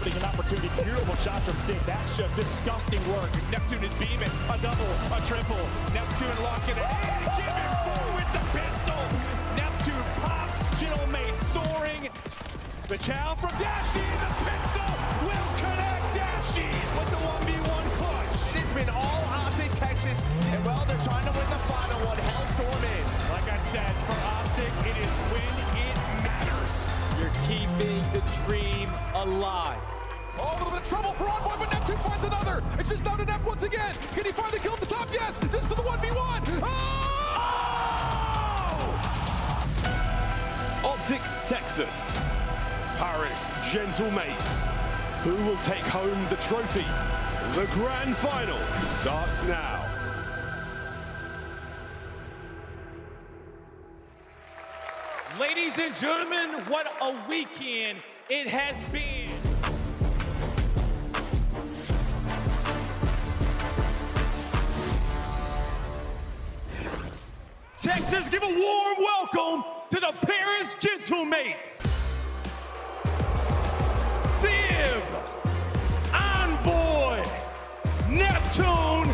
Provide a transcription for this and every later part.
opening an opportunity. Beautiful shot from Sid. That's just disgusting work. Neptune is beaming. A double, a triple. Neptune locking it. And give it forward with the pistol. Neptune pops. GentleMates soaring. The chow from Dashy. The pistol will connect Dashy with the 1v1 clutch. It has been all OpTic Texas. And well, they're trying to win the final one. Hellstorm in. Like I said, for OpTic, it is when it matters. You're keeping the dream alive. Oh, a little bit of trouble for Envoy, but Neptune finds another. It's just down to Nepp once again. Can he find the kill at the top? Yes, just to the 1v1. Oh! OpTic Texas, Paris GentleMates. Who will take home the trophy? The grand final starts now. Ladies and gentlemen, what a weekend it has been. Texas, give a warm welcome to the Paris GentleMates. Civ, Envoy, Neptune,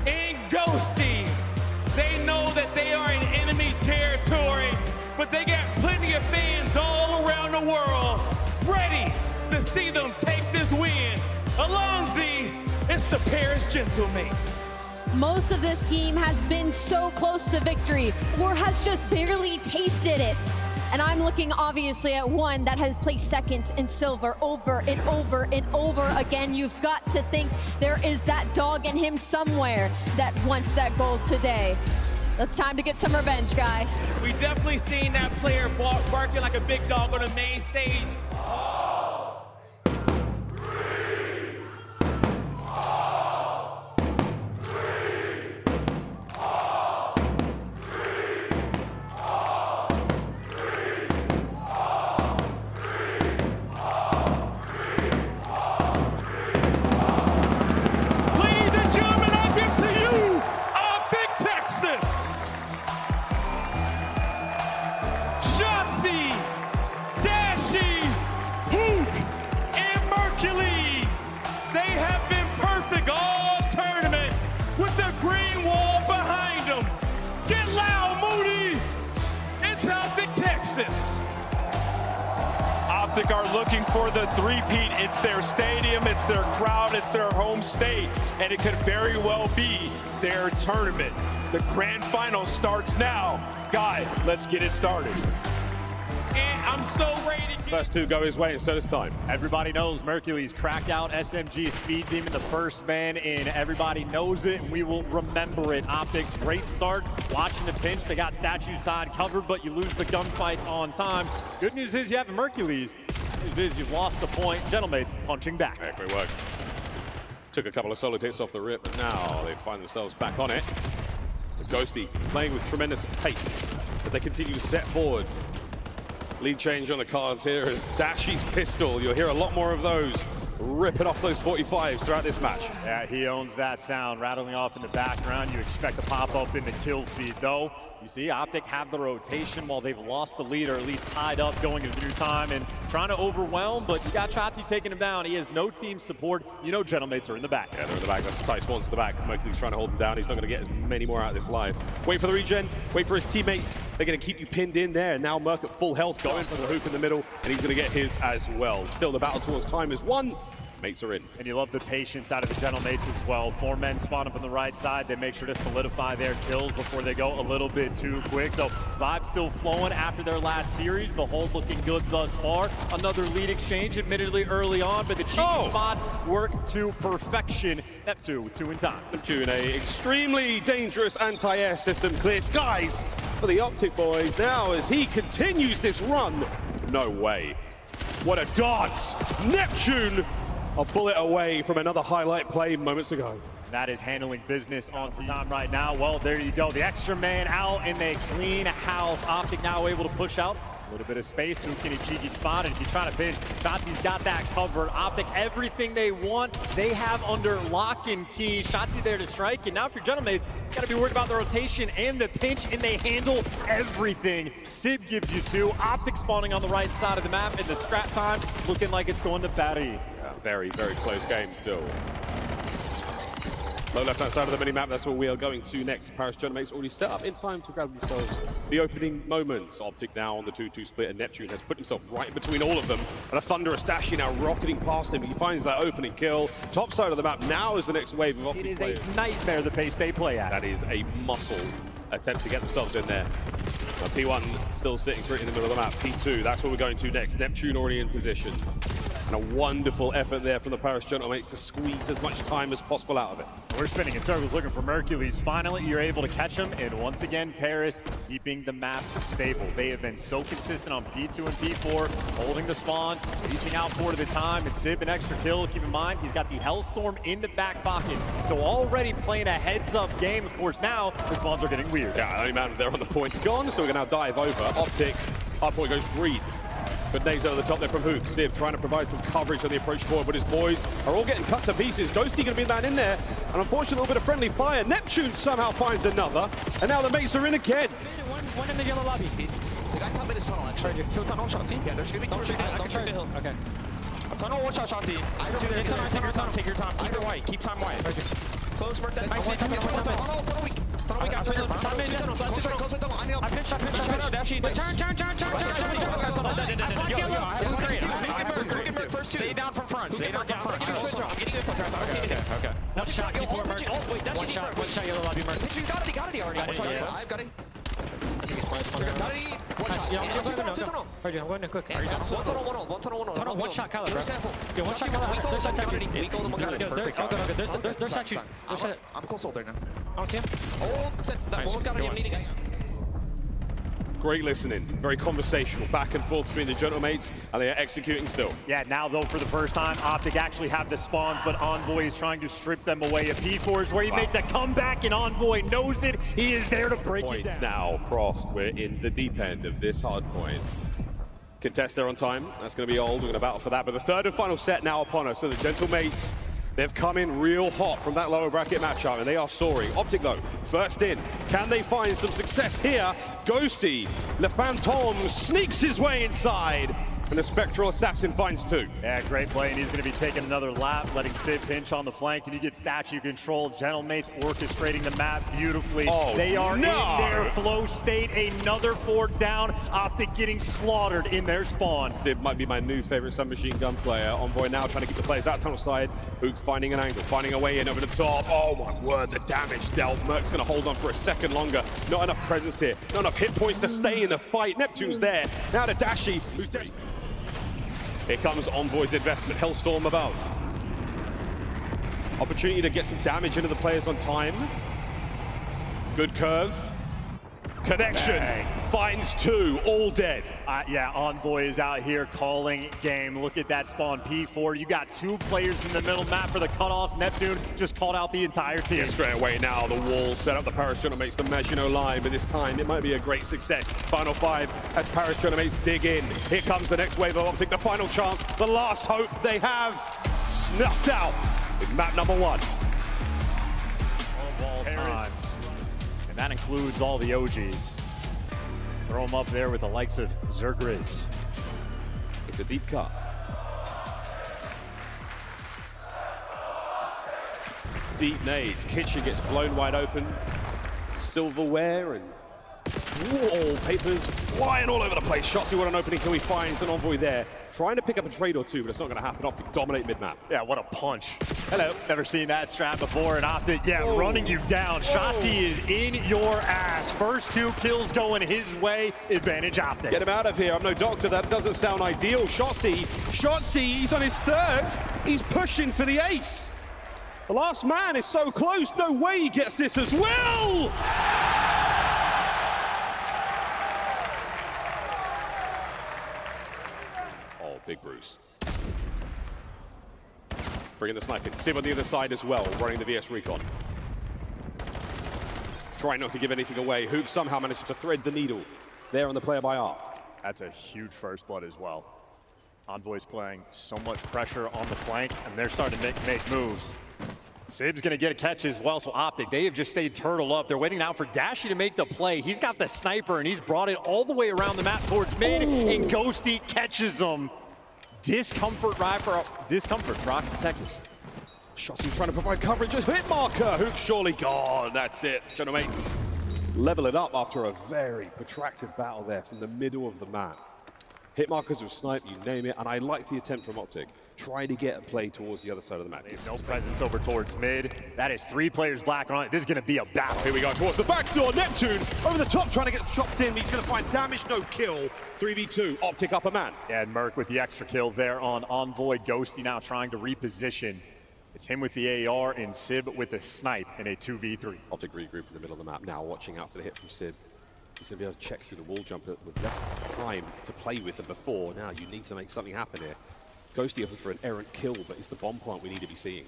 and Ghosty. They know that they are in enemy territory, but they got plenty of fans all around the world ready to see them take this win. Alonzi, it's the Paris GentleMates. Most of this team has been so close to victory or has just barely tasted it. And I'm looking obviously at one that has placed second in silver over and over and over again. You've got to think there is that dog in him somewhere that wants that gold today. It's time to get some revenge, guy. We definitely seen that player barking like a big dog on the main stage. Shotzzy, Dashy, Hook, and Mercules. They have been perfect all tournament with the green wall behind them. Get loud, Moody. It's OpTic Texas. OpTic are looking for the three-peat. It's their stadium, it's their crowd, it's their home state, and it could very well be their tournament. The grand final starts now. Guy, let's get it started. And I'm so ready to get... First two go his way, and so does time. Everybody knows Mercules cracked out SMG Speed Demon, the first man in. Everybody knows it, and we will remember it. OpTic, great start. Watching the pinch, they got statue side covered, but you lose the gunfights on time. Good news is you have Mercules. Good news is you've lost the point. GentleMates punching back. Yeah, great work. Took a couple of solo hits off the rip, but now they find themselves back on it. Ghosty playing with tremendous pace as they continue to set forward. Lead change on the cards here is Dashy's pistol. You'll hear a lot more of those ripping off those 45s throughout this match. Yeah, he owns that sound, rattling off in the background. You expect to pop up in the kill feed, though. You see OpTic have the rotation while they've lost the lead, or at least tied up going into new time and trying to overwhelm, but you got Shotzzy taking him down. He has no team support. You know GentleMates are in the back. Yeah, they're in the back. That's tight spawns to the back. Mercules trying to hold him down. He's not going to get as many more out of this life. Wait for the regen. Wait for his teammates. They're going to keep you pinned in there. And now Merc at full health, going for the hoop in the middle, and he's going to get his as well. Still, the battle towards time is won. Mates are in. And you love the patience out of the GentleMates as well. 4 men spawn up on the right side. They make sure to solidify their kills before they go a little bit too quick. So vibes still flowing after their last series. The hold looking good thus far. Another lead exchange, admittedly early on, but the cheeky spots work to perfection. Neptune 2 in time. Neptune, a extremely dangerous anti-air system. Clear skies for the OpTic boys now as he continues this run. No way. What a dance. Neptune, a bullet away from another highlight play moments ago. That is handling business on time right now. Well, there you go. The extra man out and they clean house. OpTic now able to push out. A little bit of space. Who can he cheeky spot? And if you try to pinch, Shotzzy's got that covered. OpTic, everything they want, they have under lock and key. Shotzzy there to strike. And now for GentleMates, got to be worried about the rotation and the pinch, and they handle everything. Sib gives you 2. OpTic spawning on the right side of the map, and the scrap time looking like it's going to Barry. very, very close game still. Low left-hand side of the minimap, that's where we are going to next. Paris GentleMates already set up in time to grab themselves the opening moments. OpTic now on the 2-2 split, and Neptune has put himself right in between all of them. And a thunderous Dashi now rocketing past him. He finds that opening kill. Top side of the map now is the next wave of OpTic It is players. a nightmare the pace they play at. That is a muscle attempt to get themselves in there. Now, P1 still sitting pretty in the middle of the map. P2, that's where we're going to next. Neptune already in position. And a wonderful effort there from the Paris GentleMates to squeeze as much time as possible out of it. We're spinning in circles looking for Mercules. Finally, you're able to catch him. And once again, Paris keeping the map stable. They have been so consistent on P2 and P4, holding the spawns, reaching out 4 at a time. And Sib, an extra kill. Keep in mind, he's got the Hellstorm in the back pocket. So already playing a heads-up game. Of course, now the spawns are getting weird. Yeah, only man there on the point gone, so we're going to now dive over. OpTic, up point goes Reed. But nades over the top there from Hook. Sib trying to provide some coverage on the approach forward, but his boys are all getting cut to pieces. Ghosty going to be that in there. And unfortunately, a little bit of friendly fire. Neptune somehow finds another. And now the mates are in again. One in the yellow lobby. The guy top mid is tunnel, actually. So tunnel, Shotzzy? Yeah, there's going to be 2 don't shoot the hill. Okay. Tunnel, one shot, Shotzzy. Take your time, take your time. Keep it white, keep time white. Close, work that. Tunnel weak. Tunnel weak, outside. Time in, tunnel. I pitched, Dashi. Turn. Stay down from front. Stay down from front. I'm getting it. Okay. One shot, keep more merch. One shot, yellow lobby merch. He got it already. I've got it. I'm going to quick. One tunnel, one shot, Kyler, bro. Yeah, one shot, Kyler. There's shot Saturday. There's shot you. I'm close hold there now. I don't see him. Almost got it. I'm needing it. Great listening, very conversational, back and forth between the GentleMates, and they are executing still. Yeah, now though for the first time, OpTic actually have the spawns, but Envoy is trying to strip them away. A P4 is where you make the comeback, and Envoy knows it. He is there to break it Points down. now crossed. We're in the deep end of this hard point. Contest there on time. That's going to be old. We're going to battle for that. But the third and final set now upon us. So the GentleMates, they've come in real hot from that lower bracket matchup, and they are soaring. OpTic, though, first in. Can they find some success here? Ghosty, Le Phantom sneaks his way inside, and the Spectral Assassin finds 2. Yeah, great play, and he's going to be taking another lap, letting Sid pinch on the flank, and you get statue control. GentleMates orchestrating the map beautifully. Oh, they are no. in their flow state. Another 4 down. OpTic getting slaughtered in their spawn. Sib might be my new favorite submachine gun player. Envoy now trying to keep the players out tunnel side. Hook finding an angle, finding a way in over the top. Oh my word, the damage dealt. Merc's going to hold on for a second longer. Not enough presence here. Not enough hit points to stay in the fight. Neptune's there. Now to Dashi, who's desperate. Here comes Envoy's investment. Hellstorm above. Opportunity to get some damage into the players on time. Good curve. Connection. Bang. Finds 2, all dead. Yeah, Envoy is out here calling game. Look at that spawn, P4. You got 2 players in the middle map for the cutoffs. Neptune just called out the entire team. Yeah, straight away now, the wall set up. The Paris GentleMates, the Maginot line, but this time it might be a great success. Final 5 as Paris GentleMates dig in. Here comes the next wave of OpTic, the final chance, the last hope they have snuffed out in map number 1. Of all time. And that includes all the OGs. Throw them up there with the likes of Zergriz. It's a deep cut. Deep nades. Kitchen gets blown wide open. Silverware and wallpapers flying all over the place. Shotzzy, what an opening kill he finds. An Envoy there. Trying to pick up a trade or 2, but it's not going to happen. OpTic dominate mid-map. Yeah, what a punch. Hello. Never seen that strat before, and OpTic, running you down. Shotzzy is in your ass. First 2 kills going his way. Advantage OpTic. Get him out of here. I'm no doctor. That doesn't sound ideal. Shotzzy, he's on his 3rd. He's pushing for the ace. The last man is so close. No way he gets this as well. Oh, big Bruce. Bringing the sniper. Sib on the other side as well, running the VS Recon. Trying not to give anything away. Hook somehow manages to thread the needle there on the player by R. That's a huge first blood as well. Envoy's playing so much pressure on the flank, and they're starting to make moves. Sib's gonna get a catch as well, so OpTic, they have just stayed turtle up. They're waiting now for Dashi to make the play. He's got the sniper, and he's brought it all the way around the map towards mid, and Ghosty catches him. discomfort rock for Texas. Shotzzy trying to provide coverage. Just hit marker. Hook surely gone. That's it. GentleMates level it up after a very protracted battle there from the middle of the map. Hit markers with snipe, you name it, and I like the attempt from OpTic. Trying to get a play towards the other side of the map. There's no presence over towards mid. That is 3 players black on it. This is going to be a battle. Here we go towards the back door. Neptune over the top trying to get shots in. He's going to find damage, no kill. 3v2, OpTic up a man. Yeah, and Merc with the extra kill there on Envoy. Ghosty now trying to reposition. It's him with the AR and Sib with the snipe in a 2v3. OpTic regroup in the middle of the map now, watching out for the hit from Sib. He's going to be able to check through the wall jump with less time to play with than before. Now you need to make something happen here. Ghosty open for an errant kill, but it's the bomb plant we need to be seeing.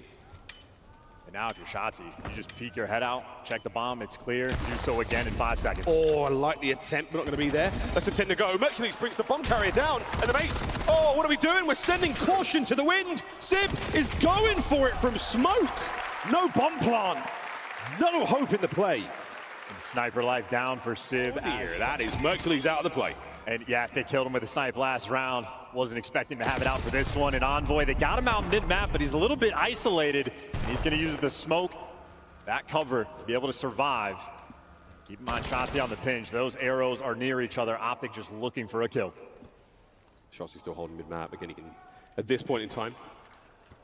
And now if you're Shotzzy, you just peek your head out, check the bomb, it's clear, do so again in 5 seconds. Oh, I like the attempt, but not going to be there. That's a 10 to go. Mercules brings the bomb carrier down, and the mates, oh, what are we doing? We're sending caution to the wind. Sib is going for it from smoke. No bomb plant. No hope in the play. And sniper life down for Sib. That is Mercules out of the play. And yeah, they killed him with a snipe last round. Wasn't expecting to have it out for this one. And Envoy, they got him out mid-map, but he's a little bit isolated. He's going to use the smoke, that cover, to be able to survive. Keep in mind, Shotzzy on the pinch. Those arrows are near each other. OpTic just looking for a kill. Shotzzy still holding mid-map. Again, he can, at this point in time,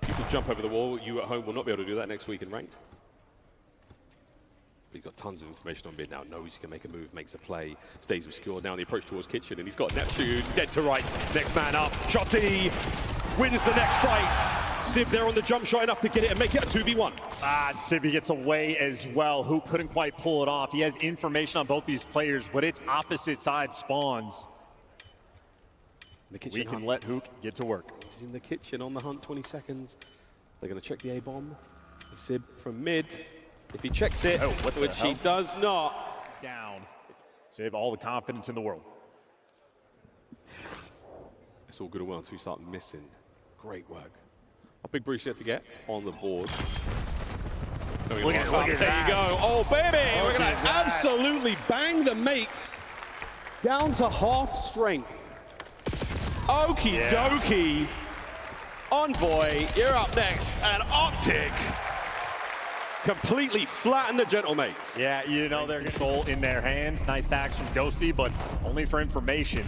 you can jump over the wall. You at home will not be able to do that next week in ranked. He's got tons of information on mid now, knows he can make a move, makes a play, stays obscured. Now the approach towards kitchen, and he's got Neptune dead to right. Next man up, Shotzzy wins the next fight. Sib there on the jump shot enough to get it and make it a 2v1. Sib gets away as well. Hook couldn't quite pull it off. He has information on both these players, but it's opposite side spawns. The kitchen we can let Hook get to work. He's in the kitchen on the hunt, 20 seconds. They're going to check the A-bomb. Sib from mid. If he checks it, which he does not. Down. Save all the confidence in the world. It's all good and well until we start missing. Great work. A big Bruce yet to get on the board. Look at there that. You go. Oh, baby. We're going to absolutely bang the mates down to half strength. Okie dokie. Envoy, you're up next. And OpTic completely flatten the GentleMates. Yeah, you know they're control in their hands. Nice tags from Ghosty, but only for information.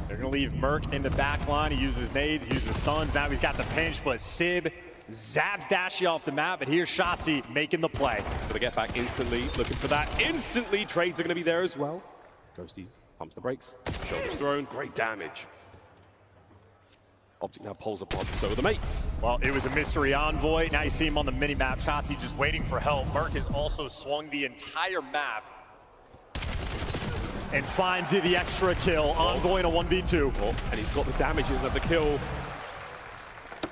They're going to leave Merc in the back line. He uses nades, he uses stuns. Now he's got the pinch, but Sib zaps Dashy off the map. But here's Shotzzy making the play. For the get back instantly, looking for that instantly. Trades are going to be there as well. Ghosty pumps the brakes, shoulders thrown, great damage. OpTic now pulls apart, so are the mates. Well, it was a mystery Envoy. Now you see him on the mini-map. Shotzzy just waiting for help. Merc has also swung the entire map and finds the extra kill. Envoy in a 1v2. Oh, and he's got the damages of the kill.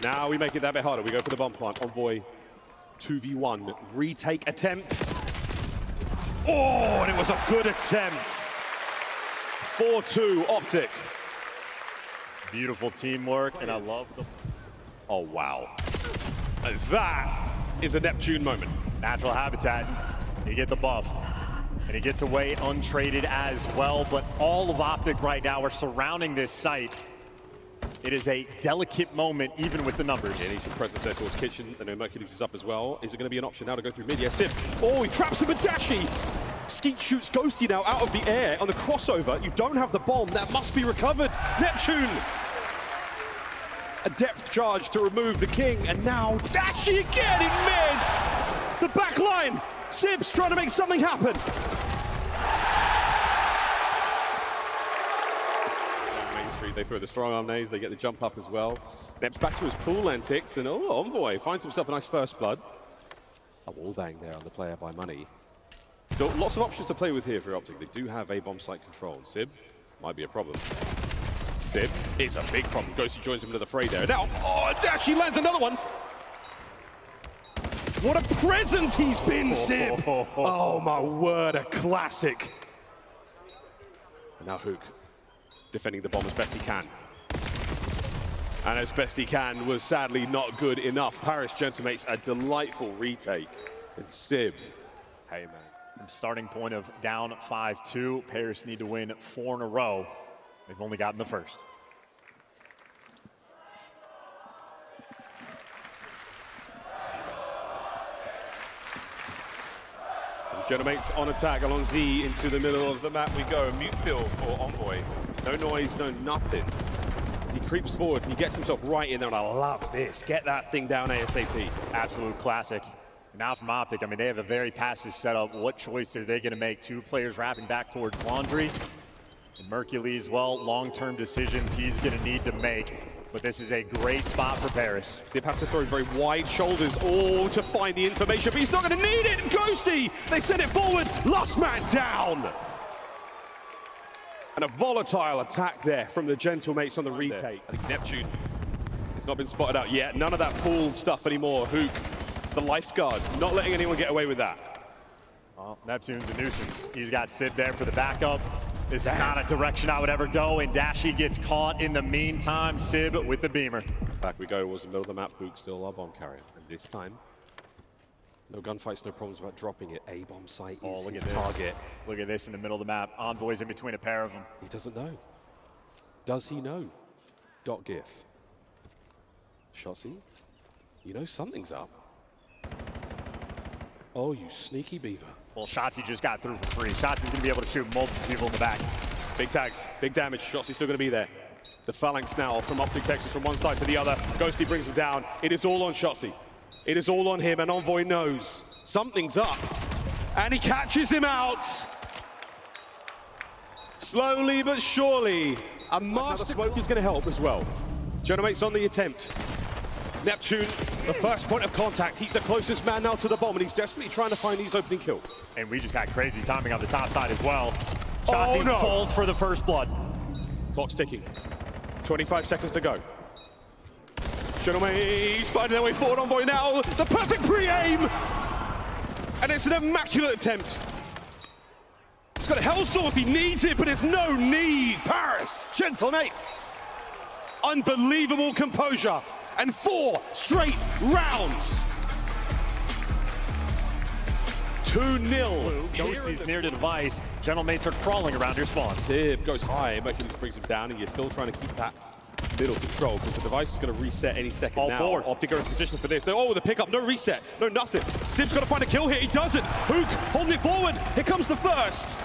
Now we make it that bit harder. We go for the bomb plant. Envoy 2v1. Retake attempt. Oh, and it was a good attempt. 4-2 OpTic. Beautiful teamwork, and I love the... Oh, wow. And that is a Neptune moment. Natural habitat. You get the buff. And he gets away untraded as well, but all of OpTic right now are surrounding this site. It is a delicate moment, even with the numbers. Yeah, needs some presence there towards kitchen. I know Mercules is up as well. Is it going to be an option now to go through mid? Yes, Sib. Oh, he traps him with Dashy. Skeet shoots Ghosty now out of the air on the crossover. You don't have the bomb. That must be recovered. Neptune. A depth charge to remove the king. And now Dashy again in mid. The back line. Sib's trying to make something happen. Main Street, they throw the strong arm nades. They get the jump up as well. Neps back to his pool antics. And oh, Envoy finds himself a nice first blood. A wall bang there on the player by Money. Still, lots of options to play with here for OpTic. They do have A-bomb site control. Sib might be a problem. Sib is a big problem. Ghosty joins him into the fray there. Now, oh, Dashy lands another one. What a presence he's been, Sib. Oh, my word, a classic. And now Hook defending the bomb as best he can. And as best he can was sadly not good enough. Paris GentleMates, a delightful retake. And Sib, hey, man. From starting point of down 5-2, Paris need to win 4 in a row. They've only gotten the first. GentleMates on attack along Z into the middle of the map we go. Mute field for Envoy. No noise, no nothing. As he creeps forward and he gets himself right in there, and I love this. Get that thing down ASAP. Absolute classic. Now from OpTic, I mean, they have a very passive setup. What choice are they going to make? Two players wrapping back towards Laundry. And Mercury as well, long-term decisions he's going to need to make. But this is a great spot for Paris. Sib has to throw very wide shoulders, all to find the information, but he's not going to need it. Ghosty, they send it forward. Last man down. And a volatile attack there from the GentleMates on the retake. I think Neptune has not been spotted out yet. None of that pool stuff anymore. Hook, the lifeguard, not letting anyone get away with that. Well, Neptune's a nuisance. He's got Sib there for the backup. This is not a direction I would ever go, and Dashy gets caught in the meantime. Sib with the beamer. Back we go towards the middle of the map. Hook still our bomb carrier. And this time, no gunfights, no problems about dropping it. A bomb site is his target. Look at this in the middle of the map. Envoy's in between a pair of them. He doesn't know. Does he know? .gif. Shotzzy, you know something's up. Oh, you sneaky beaver. Well, Shotzzy just got through for free. Shotzzy's going to be able to shoot multiple people in the back. Big tags, big damage. Shotzzy's still going to be there. The phalanx now from OpTic Texas from one side to the other. Ghosty brings him down. It is all on Shotzzy. It is all on him, and Envoy knows something's up. And he catches him out. Slowly but surely. A master smoke is going to help as well. GentleMates on the attempt. Neptune, the first point of contact. He's the closest man now to the bomb, and he's desperately trying to find his opening kill. And we just had crazy timing on the top side as well. Shotzzy falls for the first blood. Clock's ticking. 25 seconds to go. GentleMates finding their way forward. Envoy now. The perfect pre-aim! And it's an immaculate attempt. He's got a hellstorm if he needs it, but there's no need. Paris, GentleMates. Unbelievable composure. And 4 straight rounds. 2-0. Ghosty's near the device. GentleMates are crawling around your spawn. Sib goes high, Mercury brings him down, and you're still trying to keep that middle control because the device is going to reset any second All now. forward. OpTic are in position for this. Oh, the pickup, no reset, no nothing. Sib's got to find a kill here. He doesn't. Hook holding it forward. Here comes the first.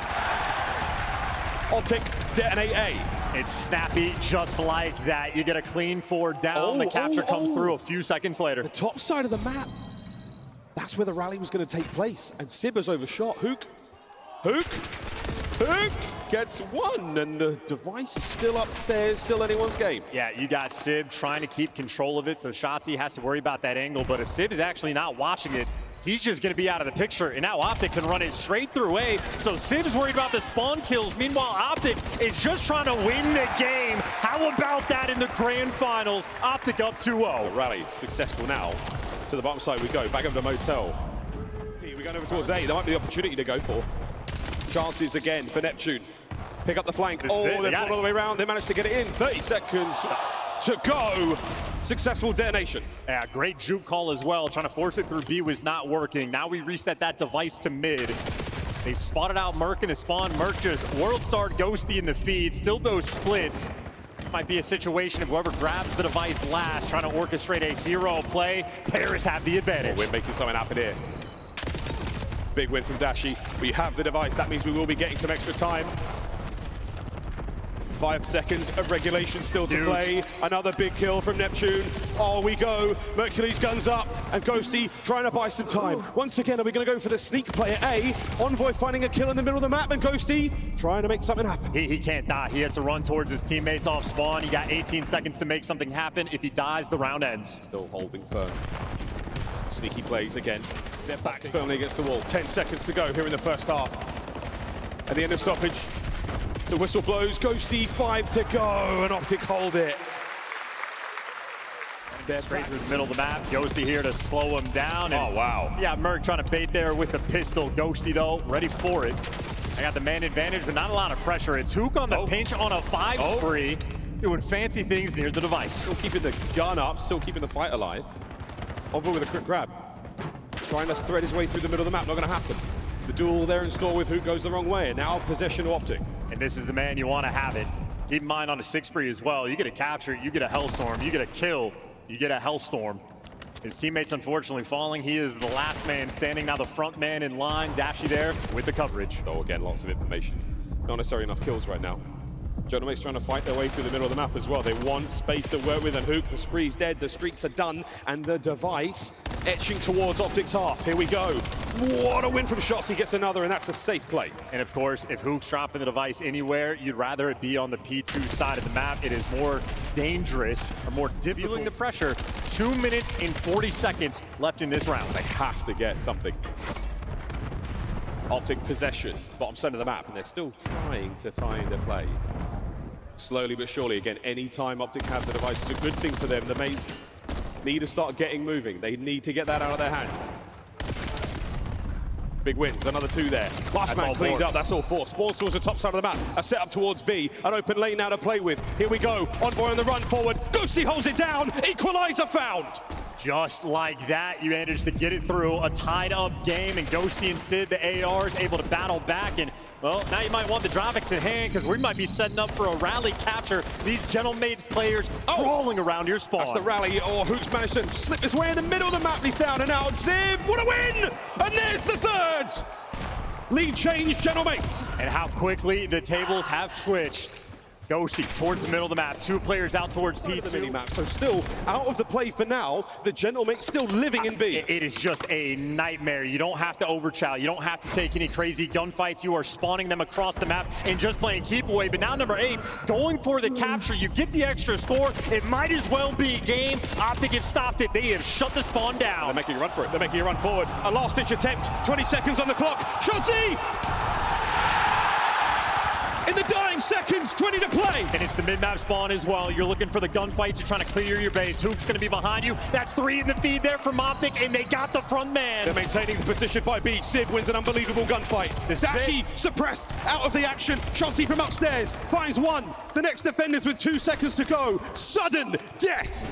OpTic detonate A. It's snappy just like that. You get a clean 4 down. The capture comes through a few seconds later. The top side of the map. That's where the rally was going to take place. And Sib has overshot. Hook gets one, and the device is still upstairs, still anyone's game. Yeah, you got Sib trying to keep control of it, so Shotzzy has to worry about that angle. But if Sib is actually not watching it, he's just going to be out of the picture. And now OpTic can run it straight through A. So Sib's worried about the spawn kills. Meanwhile, OpTic is just trying to win the game. How about that in the grand finals? OpTic up 2-0. Rally successful now. To the bottom side we go, back over the motel. We're going over towards A. There might be the opportunity to go for. Chances again for Neptune. Pick up the flank. They've gone all the way around. They managed to get it in. 30 seconds to go. Successful detonation. Yeah, great juke call as well. Trying to force it through B was not working. Now we reset that device to mid. They've spotted out Merc in the spawn. Merc just world starred Ghosty in the feed. Still those splits. Might be a situation of whoever grabs the device last, trying to orchestrate a hero play. Paris have the advantage. We're making something happen here. Big win from Dashy. We have the device. That means we will be getting some extra time. 5 seconds of regulation still to play. Another big kill from Neptune. Oh, we go. Mercury's guns up, and Ghosty trying to buy some time. Once again, are we going to go for the sneak play at A? Envoy finding a kill in the middle of the map, and Ghosty trying to make something happen. He can't die. He has to run towards his teammates off spawn. He got 18 seconds to make something happen. If he dies, the round ends. Still holding firm. Sneaky plays again. Their backs firmly against the wall. 10 seconds to go here in the first half. At the end of stoppage, the whistle blows. Ghosty, 5 to go, and OpTic hold it. Straight through the middle of the map. Ghosty here to slow him down. Oh, wow. Yeah, Merc trying to bait there with the pistol. Ghosty, though, ready for it. I got the man advantage, but not a lot of pressure. It's Hook on the pinch on a 5 spree, doing fancy things near the device. Still keeping the gun up, still keeping the fight alive. Over with a quick grab. Trying to thread his way through the middle of the map, not going to happen. The duel there in store with Hook goes the wrong way, and now possession of OpTic. And this is the man you want to have it. Keep in mind on a 6 spree as well, you get a capture, you get a hellstorm, you get a kill, you get a hellstorm. His teammates unfortunately falling. He is the last man standing, now the front man in line. Dashy there with the coverage. So again, lots of information. Not necessarily enough kills right now. GentleMates trying to fight their way through the middle of the map as well. They want space to work with, and Hook, the spree's dead, the streaks are done, and the device etching towards OpTic's half. Here we go. What a win from Shotzzy, gets another, and that's a safe play. And of course, if Hook's dropping the device anywhere, you'd rather it be on the P2 side of the map. It is more dangerous, or more difficult. Feeling the pressure. 2 minutes and 40 seconds left in this round. They have to get something. OpTic possession, bottom center of the map, and they're still trying to find a play. Slowly but surely, again, any time OpTic have the device is a good thing for them. The mates need to start getting moving. They need to get that out of their hands. Big wins, another 2 there. Last man cleaned up, that's all 4. Spawn towards the top side of the map. A set up towards B. An open lane now to play with. Here we go. Envoy on the run forward. Ghosty holds it down. Equalizer found. Just like that, you managed to get it through a tied-up game, and Ghosty and Sid, the ARs, able to battle back. And, well, now you might want the Dravix in hand, because we might be setting up for a rally capture. These GentleMates players crawling around your spawn. That's the rally. Oh, Hook's managed to slip his way in the middle of the map. He's down and out. Ziv, what a win! And there's the 3rd! Lead change, GentleMates. And how quickly the tables have switched. Ghosty towards the middle of the map. 2 players out towards P2. The mini-map, so still out of the play for now. The GentleMates still living in B. It is just a nightmare. You don't have to overchow. You don't have to take any crazy gunfights. You are spawning them across the map and just playing keep away. But now number 8, going for the capture. You get the extra score. It might as well be game. OpTic have stopped it. They have shut the spawn down. They're making a run for it. They're making a run forward. A last-ditch attempt. 20 seconds on the clock. Shotzzy! In the dying seconds, 20 to play. And it's the mid-map spawn as well. You're looking for the gunfights. You're trying to clear your base. Hook's going to be behind you. That's 3 in the feed there from OpTic, and they got the front man. They're maintaining the position by B. Sid wins an unbelievable gunfight. Dashy suppressed out of the action. Shotzzy from upstairs finds 1. The next defenders with 2 seconds to go. Sudden death.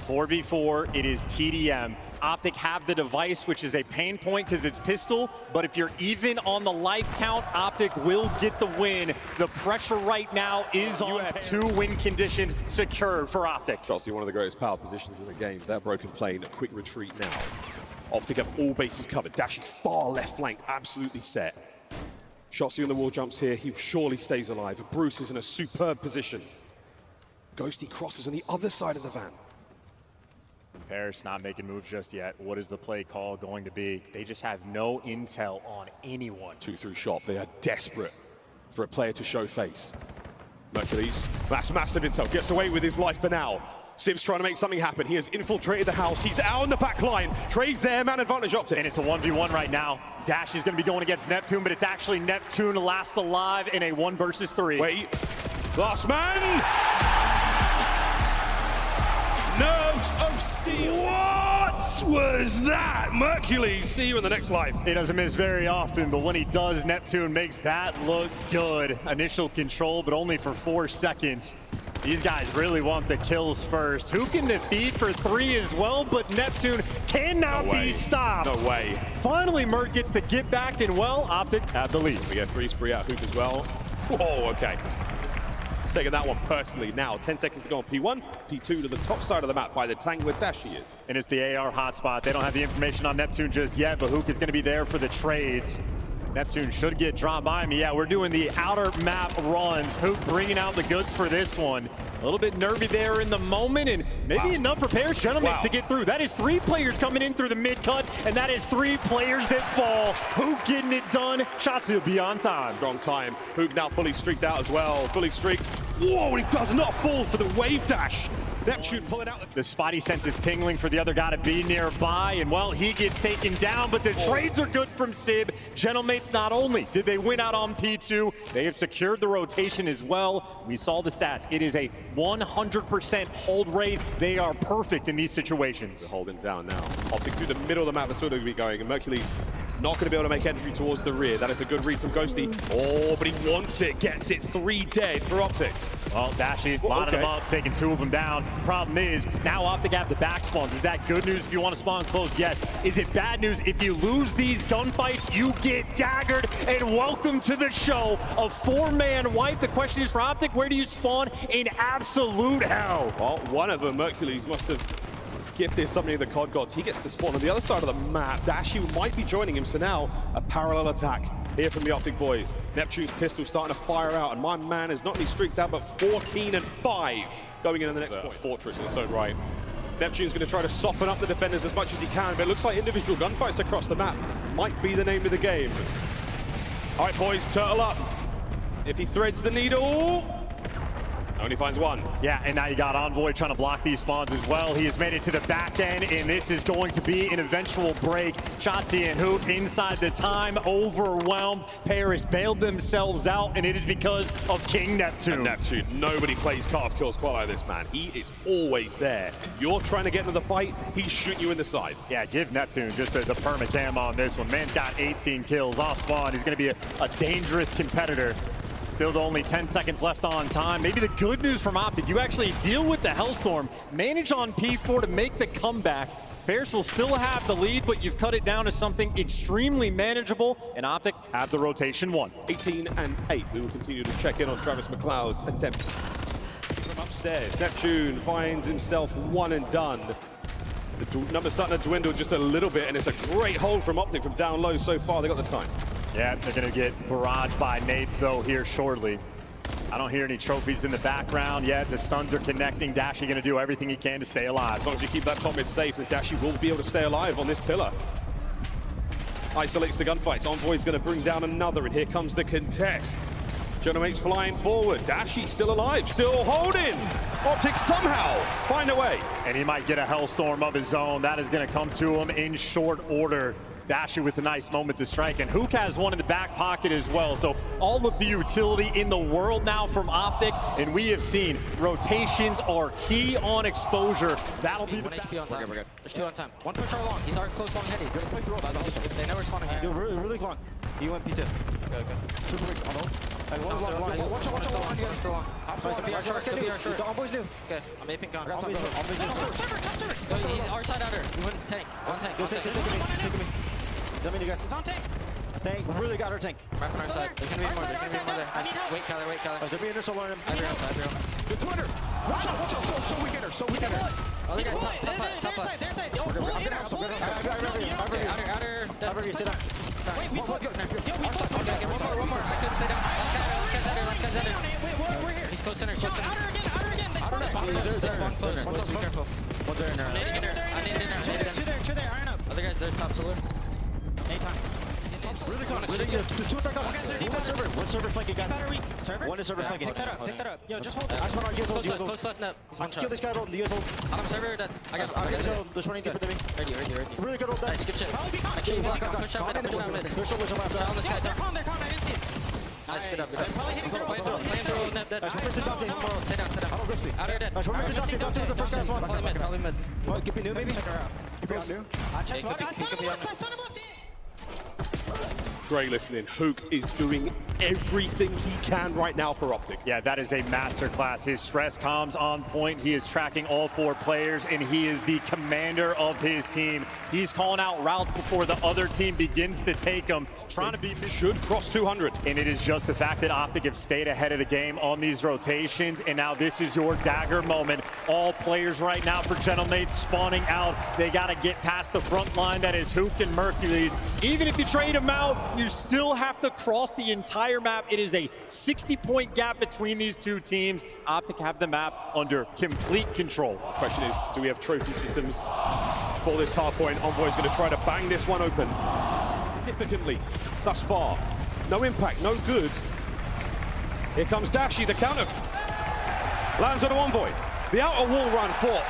4v4, it is TDM. OpTic have the device, which is a pain point because it's pistol, but if you're even on the life count, OpTic will get the win. The pressure right now is on 2 win conditions secured for OpTic. Shotzzy, one of the greatest power positions in the game. That broken plane, a quick retreat now. OpTic have all bases covered. Dashy far left flank, absolutely set. Shotzzy on the wall jumps here, he surely stays alive. Bruce is in a superb position. Ghosty crosses on the other side of the van. Paris not making moves just yet. What is the play call going to be? They just have no intel on anyone. 2 through shop. They are desperate for a player to show face. Mercules, that's massive intel. Gets away with his life for now. Sib's trying to make something happen. He has infiltrated the house. He's out on the back line. Trades there, man advantage OpTic. And it's a 1v1 right now. Dash is going to be going against Neptune, but it's actually Neptune last alive in a 1 versus 3. Wait, last man! Nerves of steel. What was that? Mercules, see you in the next life. He doesn't miss very often, but when he does, Neptune makes that look good. Initial control, but only for 4 seconds. These guys really want the kills first. Who can defeat for 3 as well, but Neptune cannot be stopped. No way. Finally, Merc gets the get back, and well, OpTic have the lead. We get 3 spree out Hook as well. Whoa, okay. Taking that one personally now. 10 seconds to go on P1. P2 to the top side of the map by the tank where Dashy is. And it's the AR hotspot. They don't have the information on Neptune just yet, but Hook is going to be there for the trades. Neptune should get dropped by me. Yeah, we're doing the outer map runs. Hook bringing out the goods for this one. A little bit nervy there in the moment, and maybe enough for Paris GentleMates to get through. That is 3 players coming in through the mid-cut, and that is 3 players that fall. Hook getting it done. Shotzzy will be on time. Strong time. Hook now fully streaked out as well. Fully streaked. Whoa, he does not fall for the wave dash. Neptune pulling out. The spotty sense is tingling for the other guy to be nearby, and well, he gets taken down, but the trades are good from Sib. GentleMates, not only did they win out on P2, they have secured the rotation as well. We saw the stats. It is a 100% hold rate. They are perfect in these situations. They're holding down now. OpTic through the middle of the map, that's sort of be going, and Mercules not going to be able to make entry towards the rear. That is a good read from Ghosty. Oh, but he wants it, gets it. 3 dead for OpTic. Well, Dashy lining them up, taking 2 of them down. Problem is, now OpTic have the back spawns. Is that good news if you want to spawn close? Yes. Is it bad news? If you lose these gunfights, you get daggered, and welcome to the show. A 4-man wipe. The question is for OpTic, where do you spawn? In absolute hell. Well, one of them, Mercules, must have gift is something of the COD gods. He gets the spawn on the other side of the map. Dashy might be joining him, so now a parallel attack here from the OpTic boys. Neptune's pistol starting to fire out, and my man is not only streaked out, but 14 and 5 going into the next point. Fortress in its own right. Neptune's going to try to soften up the defenders as much as he can, but it looks like individual gunfights across the map might be the name of the game. All right, boys, turtle up. If he threads the needle, only finds one. Yeah, and now you got Envoy trying to block these spawns as well. He has made it to the back end, and this is going to be an eventual break. Shotzzy and Hoop inside the time, overwhelmed. Paris bailed themselves out, and it is because of King Neptune. And Neptune, nobody plays cut-off kills quite like this, man. He is always there. You're trying to get into the fight, he's shooting you in the side. Yeah, give Neptune just the perma cam on this one. Man's got 18 kills off spawn. He's going to be a dangerous competitor. Still only 10 seconds left on time. Maybe the good news from OpTic, you actually deal with the Hellstorm, manage on P4 to make the comeback. Bears will still have the lead, but you've cut it down to something extremely manageable, and OpTic have the rotation won. 18 and 8. We will continue to check in on Travis McLeod's attempts from upstairs. Neptune finds himself one and done. The number's starting to dwindle just a little bit, and it's a great hold from OpTic from down low so far. They got the time. Yeah, they're going to get barraged by nades, though, here shortly. I don't hear any trophies in the background yet. The stuns are connecting. Dashy going to do everything he can to stay alive. As long as you keep that top mid safe, then Dashy will be able to stay alive on this pillar. Isolates the gunfights. Envoy's going to bring down another, and here comes the contest. GentleMates flying forward. Dashy still alive, still holding. OpTic somehow find a way. And he might get a Hellstorm of his own. That is going to come to him in short order. Dashy with a nice moment to strike, and Hook has one in the back pocket as well. So all of the utility in the world now from OpTic, and we have seen rotations are key on exposure. That'll be the HP on time. We're good. There's 2 on time. One push all long. He's already close long heady. They never spawn again. Yo, really long. He went P2. Okay. Super weak. Watch out. I'm short. The Envoy's new. Okay, I'm aping con. Server. He's our side outer. He went tank. One tank. Yo, take me. Let me, guys. It's on tank. Tank. Really got our tank. Right from our side. There's gonna be more. Nice. Wait, Kyler. Is there initial learn him? I agree. The Twitter. Watch out. So we get her. Other guys, top left. Their side. I'm gonna have some. Outer. Sit down. Wait, we both. One more. I couldn't stay down. Last guy's under. We're here. He's close center. Outer again. They spawn They spawn closer. Be careful. One there in there. I need in there. Two there. Iron up. Other guys, there's top solar. Anytime. Really good. The 2 attack on. One server flanking, guys. Server? One is server flanking. Pick that up. Yo, just hold it. I just want to use Close left net. He's one kill shot. this guy, the use hold. I'm server that. I got There's running deeper than me. Ready. Really good hold that. Nice, good shit. Probably be con. Actually, push out mid. There's so much left. Down this guy. They're con. I didn't see it. Nice, good up. Probably hitting Playing through net. We're missing Dante. Stay down. Out Outer dead. We're missing Dante. Dante was the first guy as well. Probably mid. Well, give me new maybe. Check her out. I checked what? I found him left. Great listening. Hook is doing everything he can right now for OpTic. Yeah, that is a masterclass. His stress comms on point. He is tracking all 4 players, and he is the commander of his team. He's calling out routes before the other team begins to take them, trying to be... Should cross 200. And it is just the fact that OpTic have stayed ahead of the game on these rotations, and now this is your dagger moment. All players right now for GentleMates spawning out. They got to get past the front line that is Hook and Mercury's. Even if you trade them out, you still have to cross the entire map. It is a 60-point gap between these 2 teams. OpTic have the map under complete control. Question is, do we have trophy systems for this hard point? Envoy's going to try to bang this one open significantly thus far. No impact, no good. Here comes Dashy, the counter. Lands on Envoy. The outer wall run for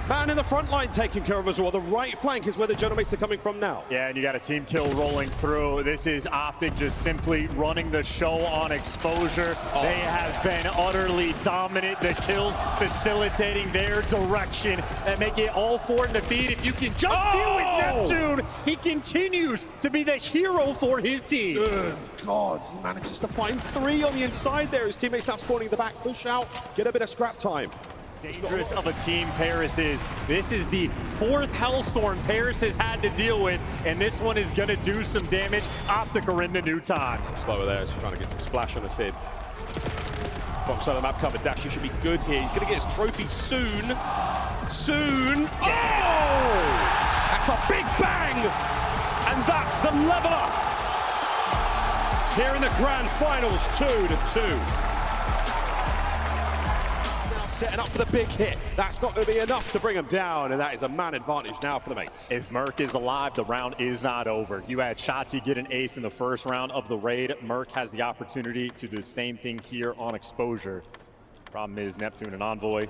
man in the front line taking care of us all. The right flank is where the GentleMates are coming from now. Yeah, and you got a team kill rolling through. This is OpTic just simply running the show on exposure. They have been utterly dominant. The kills facilitating their direction and make it all 4 in the feed. If you can just deal with Neptune, he continues to be the hero for his team. Good God, he manages to find 3 on the inside there. His teammates now spawning the back. Push out, get a bit of scrap time. Dangerous of a team Paris is. This is the 4th Hellstorm Paris has had to deal with, and this one is going to do some damage. OpTic are in the new time. Slower there, so trying to get some splash on the Sid. Bottom side of the map covered. Dashy should be good here. He's going to get his trophy soon. soon. Oh! That's a big bang! And that's the leveler. Here in the grand finals, 2-2. Setting up for the big hit. That's not going to be enough to bring him down, and that is a man advantage now for the mates. If Merc is alive, the round is not over. You had Shotzzy get an ace in the first round of the raid. Merc has the opportunity to do the same thing here on exposure. Problem is Neptune and Envoy,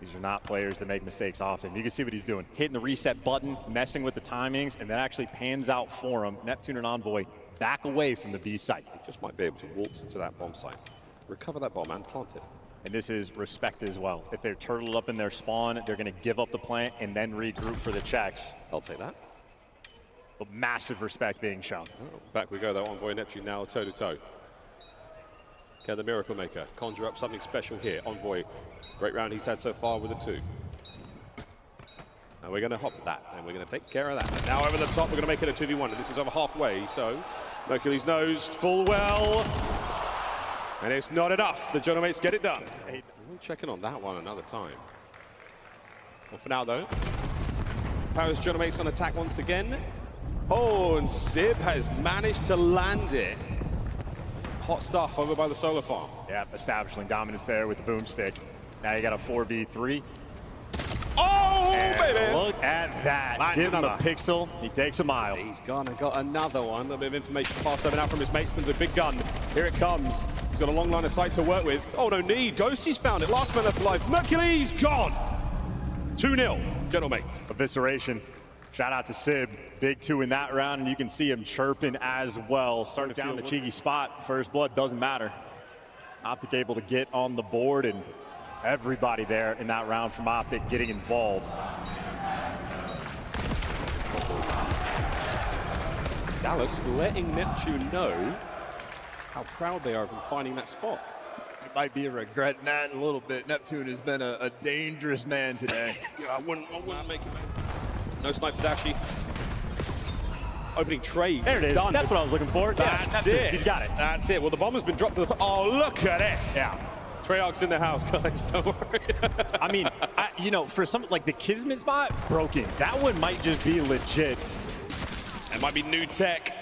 these are not players that make mistakes often. You can see what he's doing. Hitting the reset button, messing with the timings, and that actually pans out for him. Neptune and Envoy back away from the B site. He just might be able to waltz into that bomb site, recover that bomb and plant it. And this is respect as well. If they're turtled up in their spawn, they're going to give up the plant and then regroup for the checks. I'll take that. But massive respect being shown. Oh, back we go, though. Envoy Neptune now toe-to-toe. Can the Miracle Maker conjure up something special here? Envoy, great round he's had so far with a 2. And we're going to hop that, and we're going to take care of that. And now over the top, we're going to make it a 2v1, and this is over halfway, so Mercury's nose full well. And it's not enough. The GentleMates get it done. We'll check in on that one another time. Well, for now, though, Paris GentleMates on attack once again. Oh, and Sib has managed to land it. Hot stuff over by the solar farm. Yeah, establishing dominance there with the boomstick. Now you got a 4v3. Oh, and baby! Look at that. That's Give him a another. pixel. He takes a mile. He's got another one. A little bit of information passed over now from his mates and the big gun. Here it comes. He's got a long line of sight to work with. Oh, no need. Ghosty's found it. Last man left alive. Mercury's gone. 2-0, GentleMates. Evisceration. Shout out to Sib. Big 2 in that round, and you can see him chirping as well. Starting down the cheeky spot. First blood doesn't matter. OpTic able to get on the board, and everybody there in that round from OpTic getting involved. Dallas letting Neptune know how proud they are of him finding that spot. You might be regretting that a little bit. Neptune has been a dangerous man today. Yeah, I wouldn't make it. No snipe for Dashi. Opening trade. There it is. Done. That's what I was looking for. That's it. He's got it. That's it. Well, the bomb has been dropped to the... Oh, look at this. Yeah. Treyarch's in the house, guys. Don't worry. I mean, you know, for some, like the Kismet spot, broken. That one might just be legit. It might be new tech.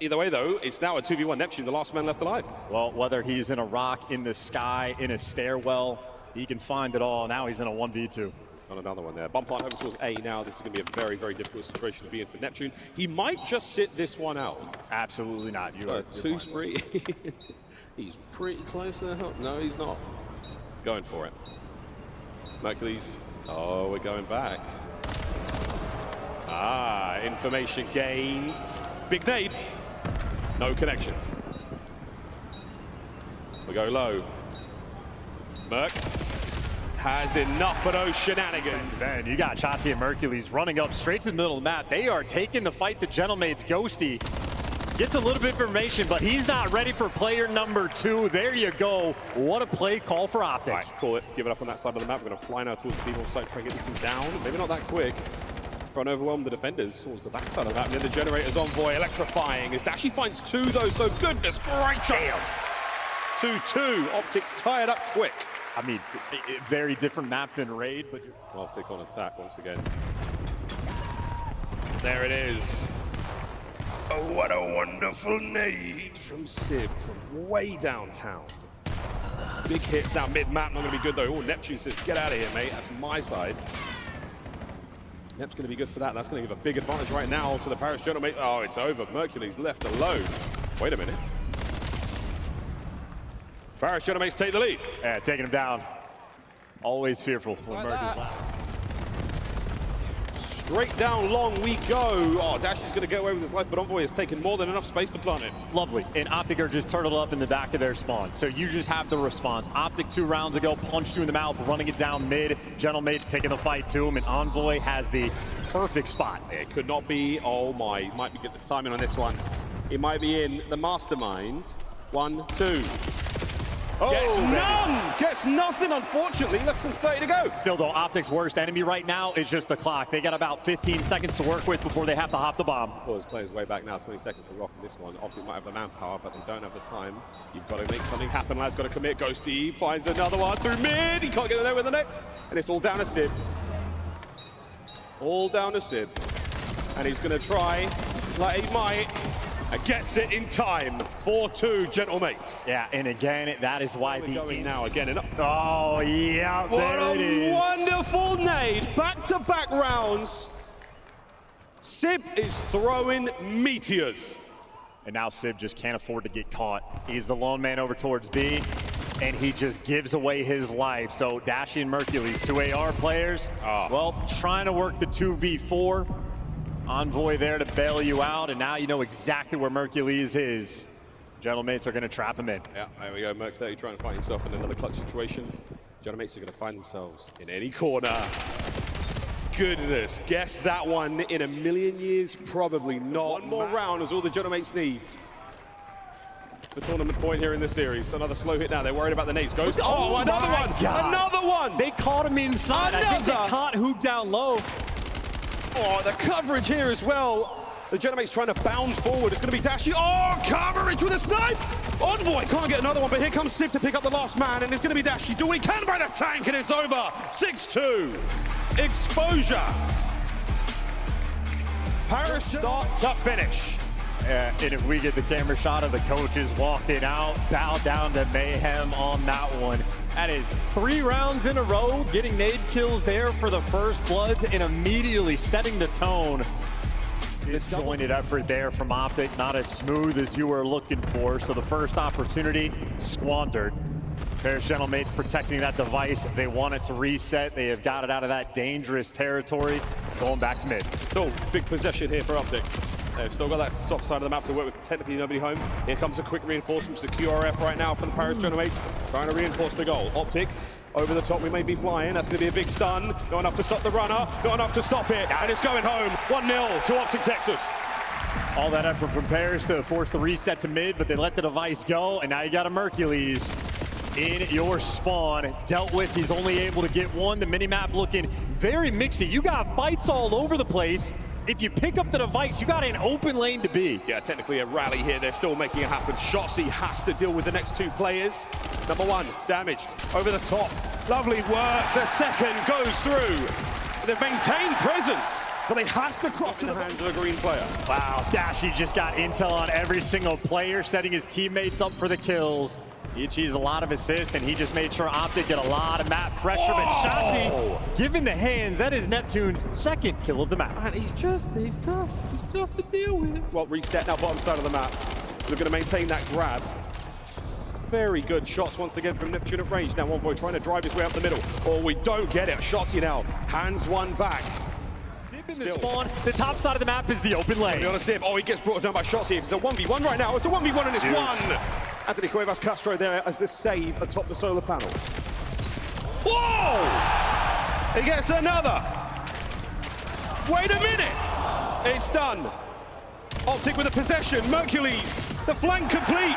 Either way, though, it's now a 2v1. Neptune, the last man left alive. Well, whether he's in a rock, in the sky, in a stairwell, he can find it all. Now he's in a 1v2. On another one there. Bomb plant over towards A now. This is going to be a very, very difficult situation to be in for Neptune. He might just sit this one out. Absolutely not. You are two spree. He's pretty close to the help. No, he's not. Going for it. Mercury's. Oh, we're going back. Ah, information gains. Big nade. No connection. We go low. Merc has enough of those shenanigans. Man, you got Shotzzy and Mercules running up straight to the middle of the map. They are taking the fight to GentleMates. Ghosty gets a little bit of information, but he's not ready for player number 2. There you go. What a play call for OpTic. Right, call it. Give it up on that side of the map. We're going to fly now towards the people on site, try and get this thing down. Maybe not that quick. Try and overwhelm the defenders towards the backside of the map. And then the Generator's Envoy electrifying as Dashi finds 2, though, so goodness gracious. 2-2. OpTic tied up quick. I mean, very different map than Raid, but... OpTic on attack once again. There it is. Oh, what a wonderful nade from Sib from way downtown. Big hits now mid-map, not going to be good though. Oh, Neptune says, get out of here, mate. That's my side. Nep's going to be good for that. That's going to give a big advantage right now to the Paris GentleMate. Oh, it's over. Mercury's left alone. Wait a minute. Paris GentleMates take the lead. Yeah, taking him down. Always fearful when Merc is last. Straight down long we go. Oh, Dash is going to get away with his life, but Envoy has taken more than enough space to plant it. Lovely. And OpTic are just turtled up in the back of their spawn. So you just have the response. OpTic 2 rounds ago, punched you in the mouth, running it down mid. GentleMates taking the fight to him, and Envoy has the perfect spot. It could not be, oh my, might be get the timing on this one. It might be in the mastermind. 1, 2. Gets baby. none! Gets nothing, unfortunately. Less than 30 to go. Still, though, OpTic's worst enemy right now is just the clock. They got about 15 seconds to work with before they have to hop the bomb. Pause players way back now, 20 seconds to rock in this one. OpTic might have the manpower, but they don't have the time. You've got to make something happen, lads. Got to commit. Ghosty finds another one through mid. He can't get there with the next. And it's all down to Sid. All down to Sid. And he's going to try like he might. And gets it in time. 4-2, GentleMates. Yeah, and again, that is why We're going now again. And oh, yeah, what there it a is. wonderful nade. Back-to-back rounds. Sib is throwing meteors. And now Sib just can't afford to get caught. He's the lone man over towards B, and he just gives away his life. So Dashy and Mercules, two AR players, well, trying to work the 2v4. Envoy there to bail you out, and now you know exactly where Mercules is. GentleMates are going to trap him in. Yeah, there we go. Merc 30 trying to find himself in another clutch situation. GentleMates are going to find themselves in any corner. Goodness, guess that one in a million years? Probably not. One more round is all the GentleMates need. The tournament point here in this series. Another slow hit now. They're worried about the nades. Goes. Oh, another one! God. Another one! They caught him inside. I think they caught Hoop down low. Oh, the coverage here as well. The GentleMates trying to bound forward. It's going to be Dashy. Oh, coverage with a snipe! Envoy can't get another one, but here comes Sib to pick up the last man, and it's going to be Dashy doing what he can by the tank, and it's over. 6-2. Exposure. Paris start to finish. And if we get the camera shot of the coaches walking out, bow down to mayhem on that one. That is 3 rounds in a row, getting nade kills there for the first bloods and immediately setting the tone. Disjointed effort there from OpTic, not as smooth as you were looking for. So the first opportunity squandered. Paris GentleMates protecting that device. They want it to reset. They have got it out of that dangerous territory. Going back to mid. Still big possession here for OpTic. They've still got that top side of the map to work with, technically nobody home. Here comes a quick reinforcement to QRF right now for the Paris GentleMates, trying to reinforce the goal. OpTic over the top, we may be flying. That's going to be a big stun. Not enough to stop the runner, not enough to stop it, and it's going home. 1-0 to OpTic Texas. All that effort from Paris to force the reset to mid, but they let the device go, and now you got a Mercules in your spawn. Dealt with, he's only able to get one. The minimap looking very mixy. You got fights all over the place. If you pick up the device, you got an open lane to be. Yeah, technically a rally here. They're still making it happen. Shotzzy has to deal with the next 2 players. Number 1, damaged. Over the top. Lovely work. The second goes through. They've maintained presence, but they have to cross in the hands of a green player. Wow, Dashy just got intel on every single player, setting his teammates up for the kills. He achieves a lot of assists, and he just made sure OpTic get a lot of map pressure. But Shotzzy, given the hands, that is Neptune's second kill of the map. And he's tough. He's tough to deal with. Well, reset now, bottom side of the map. They're going to maintain that grab. Very good shots once again from Neptune at range. Now Envoy trying to drive his way up the middle. Oh, we don't get it. Shotzzy now hands one back. Zip in the spawn. The top side of the map is the open lane. On a Zip. Oh, he gets brought down by Shotzzy. It's a 1v1 right now. It's a 1v1 and it's one. Anthony Cuevas Castro there as the save atop the solar panel. Whoa! He gets another. Wait a minute. It's done. OpTic with a possession. Mercules, the flank complete.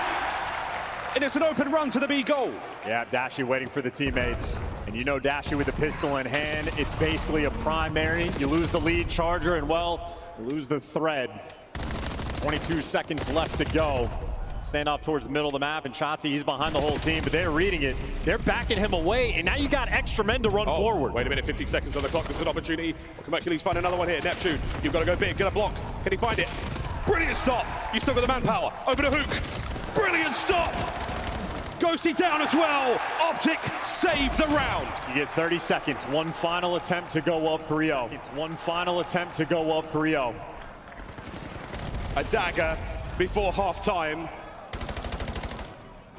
And it's an open run to the B goal. Yeah, Dashy waiting for the teammates. And you know Dashy with the pistol in hand, it's basically a primary. You lose the lead charger and, well, you lose the thread. 22 seconds left to go. Stand off towards the middle of the map, and Shotzzy, he's behind the whole team, but they're reading it. They're backing him away, and now you got extra men to run forward. Wait a minute, 15 seconds on the clock. This is an opportunity. Can Mercules find another one here? Neptune, you've got to go big, get a block. Can he find it? Brilliant stop. You still got the manpower. Over to Hook. Brilliant stop. Ghosty down as well. OpTic saved the round. You get 30 seconds. One final attempt to go up 3-0. It's one final attempt to go up 3-0. A dagger before half-time.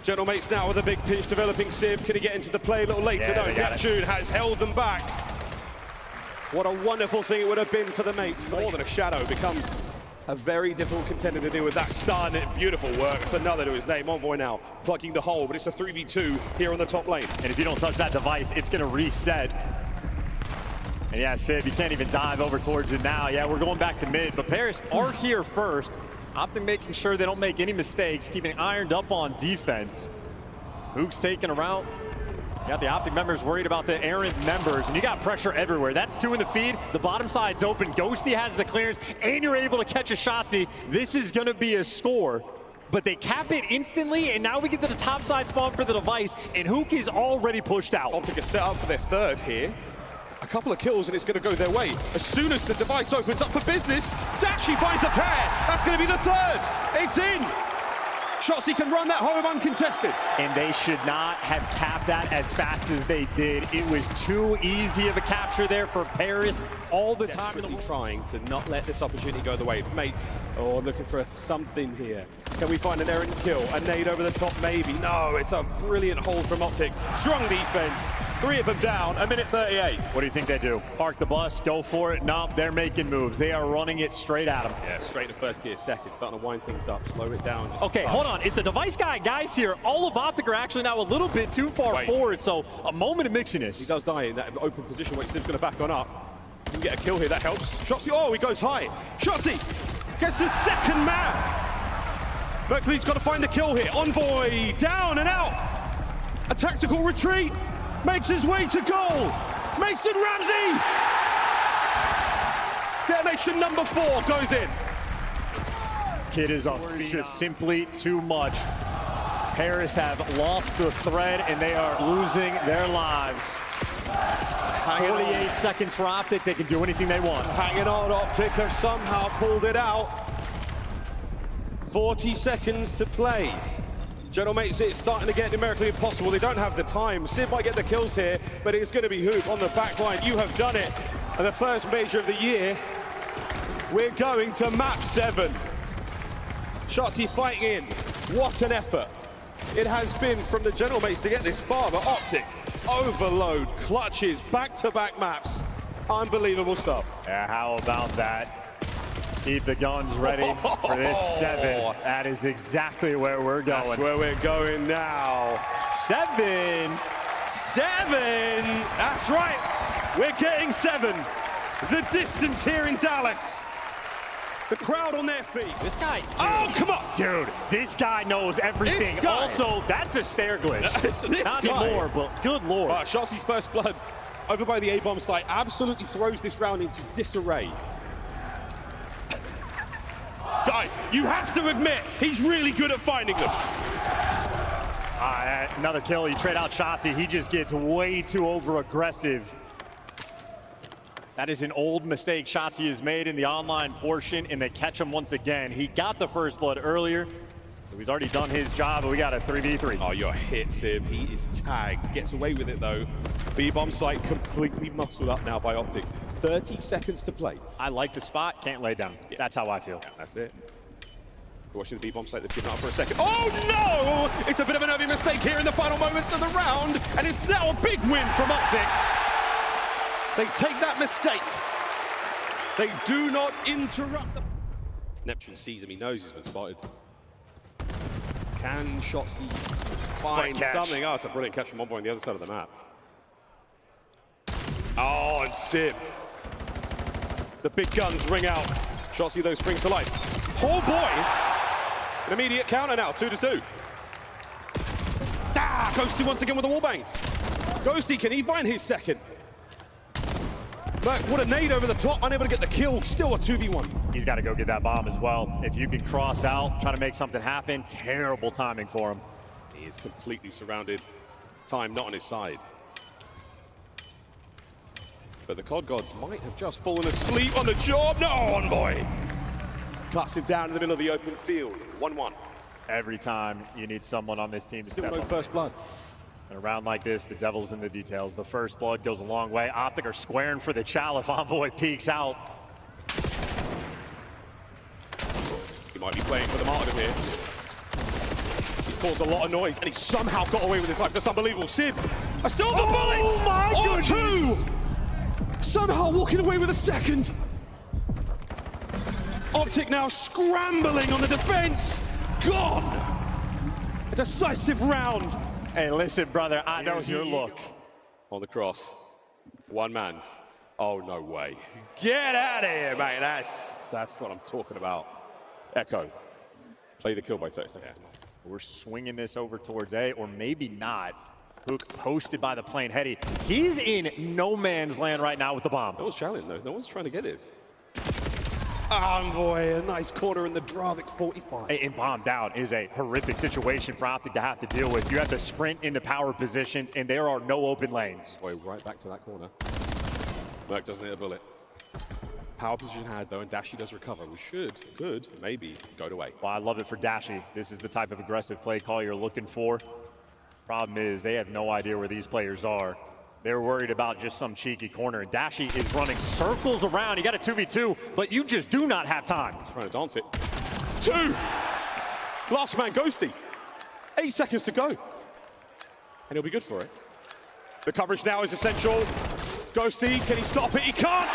GentleMates now with a big pinch developing Sib. Can he get into the play a little later? No, Neptune has held them back. What a wonderful thing it would have been for the mates. More than a shadow, becomes a very difficult contender to deal with. That stun, beautiful work. It's another to his name. Envoy now plugging the hole, but it's a 3v2 here on the top lane. And if you don't touch that device, it's going to reset. And yeah, Sib, you can't even dive over towards it now. Yeah, we're going back to mid, but Paris are here first. OpTic making sure they don't make any mistakes, keeping ironed up on defense. Hook's taking a route. You got the OpTic members worried about the errant members, and you got pressure everywhere. That's 2 in the feed. The bottom side's open. Ghosty has the clearance, and you're able to catch a Shotzzy. This is going to be a score, but they cap it instantly, and now we get to the top side spawn for the device, and Hook is already pushed out. OpTic is set up for their third here. A couple of kills, and it's going to go their way. As soon as the device opens up for business, Dashy finds a pair. That's going to be the third. It's in. Shotzzy can run that home uncontested. And they should not have capped that as fast as they did. It was too easy of a capture there for Paris all the time. Desperately trying to not let this opportunity go the way. Mates, looking for something here. Can we find an errant kill? A nade over the top, maybe. No, it's a brilliant hold from OpTic. Strong defense. 3 of them down, 1:38. What do you think they do? Park the bus, go for it? No, they're making moves. They are running it straight at them. Yeah, straight to first gear, second. Starting to wind things up, slow it down. Okay, hold on. If the device guys here, all of OpTic are actually now a little bit too far forward, so a moment of mixiness. He does die in that open position where Sim's going to back on up. You can get a kill here, that helps. Shotzzy, oh, he goes high. Shotzzy gets the second man. Berkeley's got to find the kill here. Envoy down and out. A tactical retreat. Makes his way to goal. Mason Ramsey. Detonation number 4 goes in. Kid is off just simply too much. Paris have lost the thread and they are losing their lives. 48 seconds for OpTic. They can do anything they want. Hanging on, OpTic have somehow pulled it out. 40 seconds to play. GentleMates, it's starting to get numerically impossible. They don't have the time. Sid might get the kills here, but it's going to be Hoop on the back line. You have done it. And the first major of the year, we're going to map 7. Shotzzy fighting in. What an effort it has been from the GentleMates to get this far, but OpTic, overload, clutches, back-to-back maps. Unbelievable stuff. Yeah, how about that? Keep the guns ready for this 7. That is exactly where we're going. That's where we're going now. 7. 7! That's right. We're getting 7. The distance here in Dallas. The crowd on their feet. This guy. Oh, come on. Dude, this guy knows everything. Also, that's a stair glitch. Not anymore, but good lord. Shotzzy's first blood over by the A-bomb site absolutely throws this round into disarray. Guys, you have to admit, he's really good at finding them. Another kill, you trade out Shotzzy. He just gets way too over-aggressive. That is an old mistake Shotzzy has made in the online portion, and they catch him once again. He got the first blood earlier, so he's already done his job, but we got a 3v3. Oh, you're hit, Sib. He is tagged. Gets away with it, though. B-bomb site completely muscled up now by OpTic. 30 seconds to play. I like the spot, can't lay down. Yeah. That's how I feel. Yeah, that's it. We're watching the B-bomb site. They've given up for a second. Oh, no! It's a bit of an early mistake here in the final moments of the round, and it's now a big win from OpTic. They take that mistake. They do not interrupt the... Neptune sees him. He knows he's been spotted. Can Shotzzy find something? Oh, it's a brilliant catch from Envoy on the other side of the map. Oh, and Sib. The big guns ring out. Shotzzy, though, springs to life. Oh, boy. An immediate counter now, 2-2. Ghosty once again with the wallbangs. Ghosty, can he find his second? But what a nade over the top, unable to get the kill, still a 2v1. He's got to go get that bomb as well. If you can cross out, try to make something happen, terrible timing for him. He is completely surrounded. Time not on his side. But the COD gods might have just fallen asleep on the job. No, Envoy! Cuts him down in the middle of the open field. 1-1. Every time you need someone on this team to Still step no up. first blood. In a round like this, the devil's in the details. The first blood goes a long way. OpTic are squaring for the chow if Envoy peeks out. He might be playing for the martyrdom here. He's caused a lot of noise, and he's somehow got away with his life. That's unbelievable. Sib, a silver bullet! Oh my goodness! 2! Somehow walking away with a second. OpTic now scrambling on the defense. Gone. A decisive round. Hey, listen, brother, I know your look. On the cross. One man. Oh, no way. Get out of here, mate. That's what I'm talking about. Echo. Play the kill by 30 seconds. We're swinging this over towards A, or maybe not. Hook posted by the plane. Hetty, he's in no man's land right now with the bomb. No one's challenging though. No one's trying to get this. Envoy, a nice corner in the Dravik 45. And bomb down is a horrific situation for OpTic to have to deal with. You have to sprint into power positions, and there are no open lanes. Boy, right back to that corner. Merc doesn't hit a bullet. Power position had though, and Dashi does recover. We could, maybe go to A. Well, I love it for Dashi. This is the type of aggressive play call you're looking for. Problem is, they have no idea where these players are. They're worried about just some cheeky corner, and Dashi is running circles around. You got a 2v2, but you just do not have time. He's trying to dance it. 2! Last man, Ghosty. 8 seconds to go. And he'll be good for it. The coverage now is essential. Ghosty, can he stop it? He can't!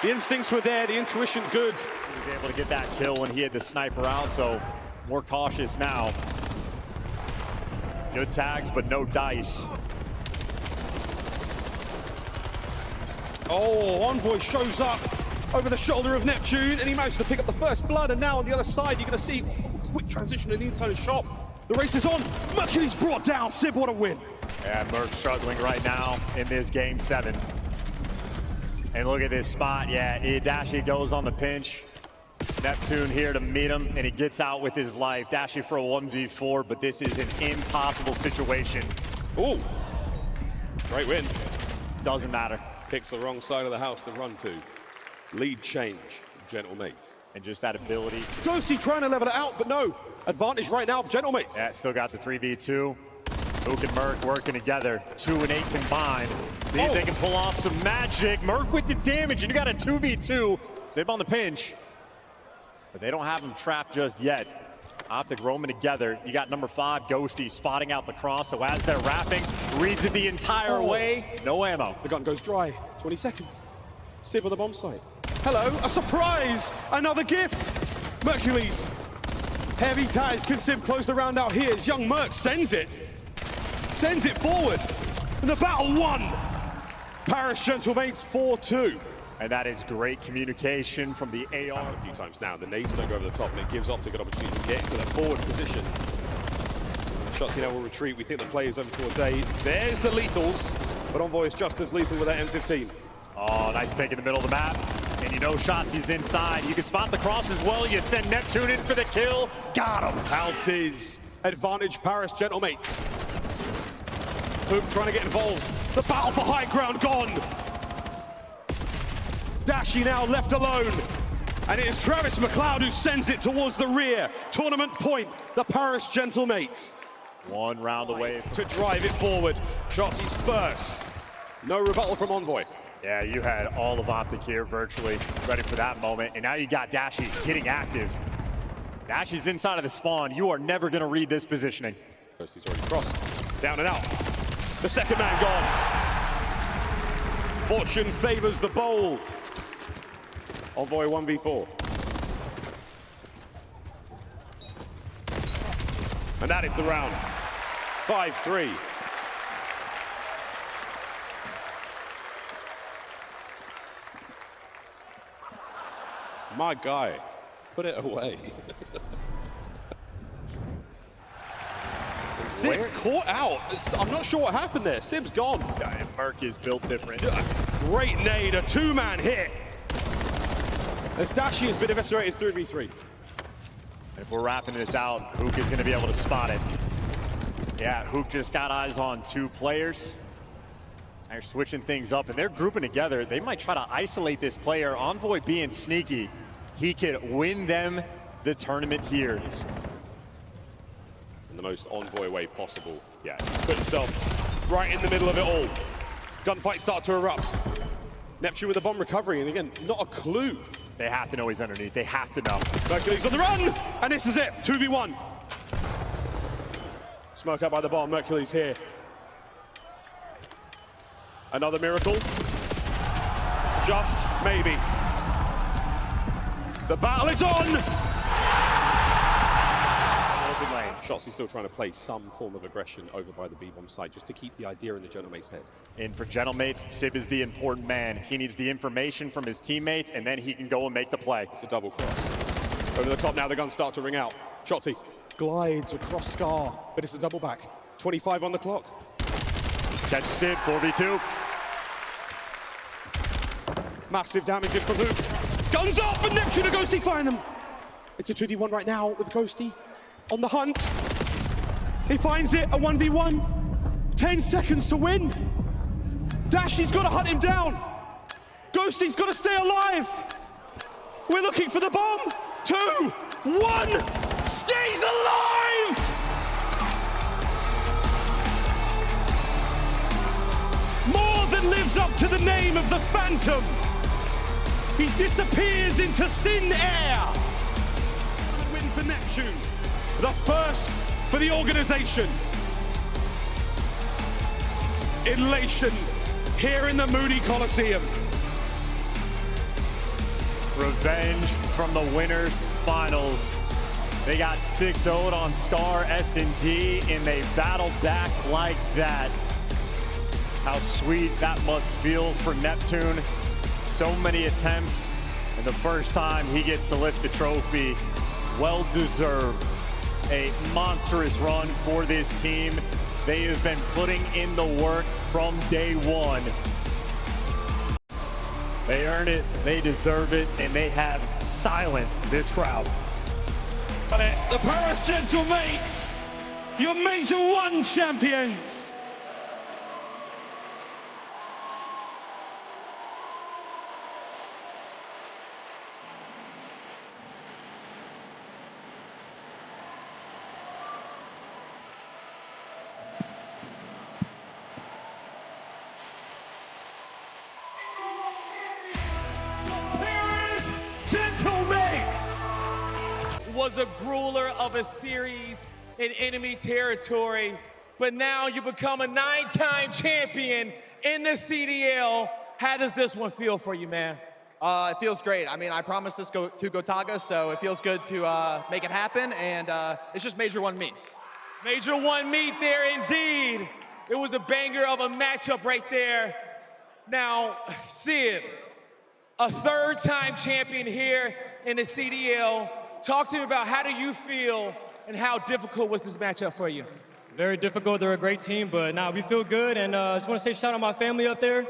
The instincts were there, the intuition good. He was able to get that kill when he had the sniper out, so more cautious now. Good tags, but no dice. Oh, Envoy shows up over the shoulder of Neptune, and he managed to pick up the first blood, and now on the other side, you're gonna see a quick transition in the inside of the shop. The race is on. Mercury's brought down. Sib, what a win. Yeah, Merc struggling right now in this game 7. And look at this spot. Yeah, Dashi goes on the pinch. Neptune here to meet him, and he gets out with his life. Dashi for a 1v4, but this is an impossible situation. Ooh, great win. Doesn't matter. Picks the wrong side of the house to run to. Lead change, GentleMates. And just that ability. Ghosty trying to level it out, but no. Advantage right now, GentleMates. Yeah, still got the 3v2. Hook and Merc working together. 2 and 8 combined. See if they can pull off some magic. Merc with the damage, and you got a 2v2. Sib on the pinch. But they don't have him trapped just yet. OpTic roaming together. You got number 5, Ghosty, spotting out the cross. So as they're wrapping, reads it the entire way. No ammo. The gun goes dry. 20 seconds. Sib on the bomb site. Hello, a surprise! Another gift! Mercules. Heavy ties. Can Sib close the round out here as young Merc sends it. Sends it forward. And the battle won. Paris GentleMates 4-2. And that is great communication from the AR. A few times now. The nades don't go over the top, and it gives OpTic an opportunity to get into that forward position. Shotzzy now will retreat. We think the play is over towards A. There's the lethals, but Envoy is just as lethal with that M15. Oh, nice pick in the middle of the map. And you know Shotzzy's inside. You can spot the cross as well. You send Neptune in for the kill. Got him. Pounces. Advantage Paris GentleMates. Hook trying to get involved. The battle for high ground gone. Dashi now left alone. And it is Travis McLeod who sends it towards the rear. Tournament point, the Paris GentleMates. 1 round away to drive it forward. Shotzi's first. No rebuttal from Envoy. Yeah, you had all of OpTic here virtually ready for that moment. And now you got Dashi getting active. Dashi's inside of the spawn. You are never going to read this positioning. He's already crossed. Down and out. The second man gone. Fortune favors the bold. Envoy 1v4. And that is the round. 5-3. My guy, put it away. Sib caught out. I'm not sure what happened there. Sib's gone. Yeah, and Merc is built different. Great nade, a 2-man hit. As Dashi has been eviscerated 3v3. And if we're wrapping this out, Hook is going to be able to spot it. Yeah, Hook just got eyes on 2 players. They're switching things up, and they're grouping together. They might try to isolate this player. Envoy being sneaky. He could win them the tournament here. In the most Envoy way possible. Yeah, put himself right in the middle of it all. Gunfights start to erupt. Neptune with a bomb recovery, and again, not a clue. They have to know he's underneath. They have to know. Mercury's on the run, and this is it. 2v1. Smoke out by the bomb. Mercury's here. Another miracle. Just maybe. The battle is on. Shotzzy still trying to play some form of aggression over by the B-bomb side just to keep the idea in the GentleMates' head. And for GentleMates, Sib is the important man. He needs the information from his teammates, and then he can go and make the play. It's a double cross. Over the top now, the guns start to ring out. Shotzzy glides across Scar, but it's a double back. 25 on the clock. Catches it, 4v2. Massive damage in from Hoop. Guns up, and Neptune and Ghosty find them. It's a 2v1 right now with Ghosty on the hunt. He finds it, a 1v1. 10 seconds to win. Dashy's got to hunt him down. Ghosty's got to stay alive. We're looking for the bomb. 2, 1, stays alive! More than lives up to the name of the Phantom. He disappears into thin air. Win for Neptune, the first for the organization. Elation here in the Moody Coliseum. Revenge from the winners finals. They got 6-0'd on Scar S&D, and they battled back like that. How sweet that must feel for Neptune. So many attempts, and the first time he gets to lift the trophy. Well deserved. A monstrous run for this team. They have been putting in the work from day one. They earn it, they deserve it, and they have silenced this crowd. The Paris GentleMates, your Major 1 champions. Was a grueler of a series in enemy territory, but now you become a 9-time champion in the CDL. How does this one feel for you, man? It feels great. I mean, I promised this to Gotaga, so it feels good to make it happen, and it's just Major 1 meet. Major 1 meet there indeed. It was a banger of a matchup right there. Now, Sid, a 3rd-time champion here in the CDL. Talk to me about how do you feel and how difficult was this matchup for you? Very difficult. They're a great team, but nah, we feel good. And I just want to say shout out my family up there,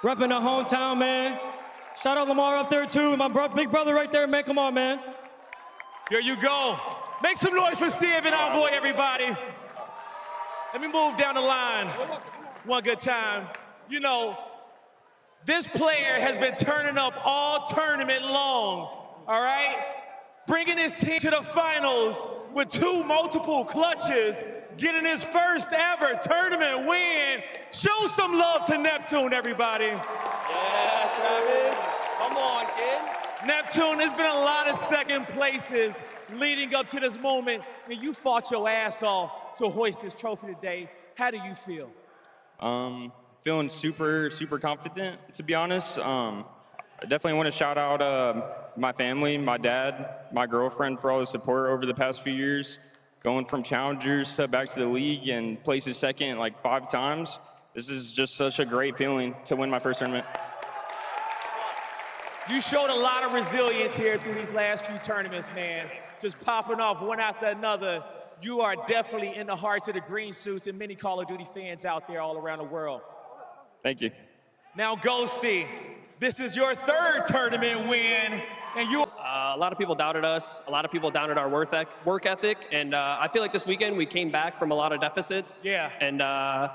repping the hometown, man. Shout out Lamar up there too, my big brother right there, man. Come on, man. Here you go. Make some noise for Sib and Envoy, everybody. Let me move down the line one good time. You know, this player has been turning up all tournament long, all right? Bringing his team to the finals with 2 multiple clutches, getting his first ever tournament win. Show some love to Neptune, everybody. Yeah, Travis. Come on, kid. Neptune, there's been a lot of second places leading up to this moment, and you fought your ass off to hoist this trophy today. How do you feel? Feeling super confident, to be honest. I definitely want to shout out my family, my dad, my girlfriend for all the support over the past few years. Going from challengers to back to the league and places second like 5 times. This is just such a great feeling to win my first tournament. You showed a lot of resilience here through these last few tournaments, man. Just popping off one after another. You are definitely in the hearts of the green suits and many Call of Duty fans out there all around the world. Thank you. Now, Ghosty, this is your 3rd tournament win, and you. A lot of people doubted us. A lot of people doubted our work ethic, and I feel like this weekend we came back from a lot of deficits. Yeah. And I